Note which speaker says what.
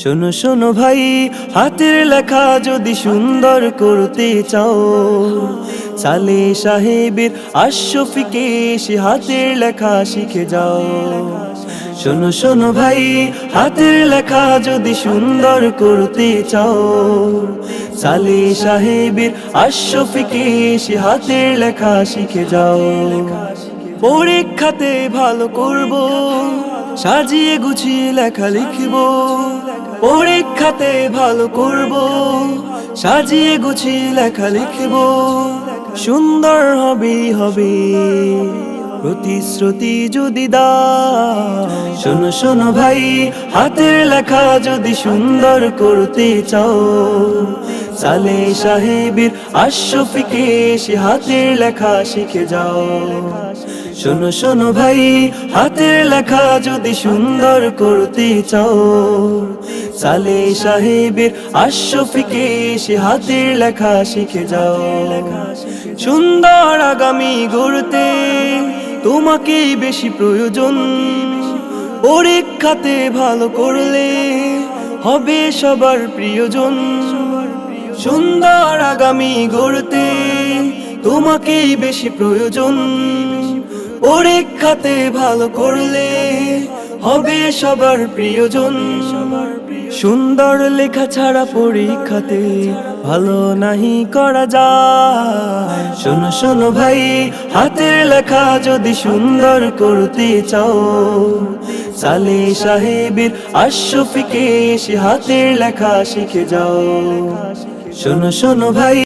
Speaker 1: শোনো শোনো ভাই, হাতের লেখা যদি সুন্দর করতে চাও, সালেহ সাহেবের আশফিকে সে হাতের লেখা শিখে যাও। শোনো শোনো ভাই, হাতের লেখা যদি সুন্দর করতে চাও, সালেহ সাহেবের আশফিকে সে হাতের লেখা শিখে যাও। পরীক্ষাতে ভালো করব, সাজিয়ে গুছিয়ে লেখা লিখব। পরীক্ষাতে ভালো করব, সাজিয়ে গুছিয়ে লেখা লিখব। সুন্দর হবে হবে প্রতিশ্রুতি যদি দাও। শোনো শোনো ভাই, হাতের লেখা যদি সুন্দর করতে চাও, সালেহ সাহেবের আশফিকে সে হাতের লেখা শিখে যাও। শোনো শোনো ভাই, হাতের লেখা যদি সুন্দর করতে চাও, সালেহ সাহেবের আশফিকে সে হাতের লেখা শিখে যাও। সুন্দর আগামী গড়তে তোমাকেই বেশি প্রয়োজন। পরীক্ষাতে ভালো করলে হবে সবার প্রিয়জন। সুন্দর আগামী গড়তে তোমাকেই বেশি প্রয়োজন। পরীক্ষাতে ভালো করলে হবে সবার প্রিয়জন। সুন্দর লেখা ছাড়া পরীক্ষাতে ভালো নাহি করা যায়। শোনো শোনো ভাই, হাতের লেখা যদি সুন্দর করতে চাও, সালেহ সাহেবের আশফিকে সে হাতের লেখা শিখে যাও। শোনো শোনো ভাই।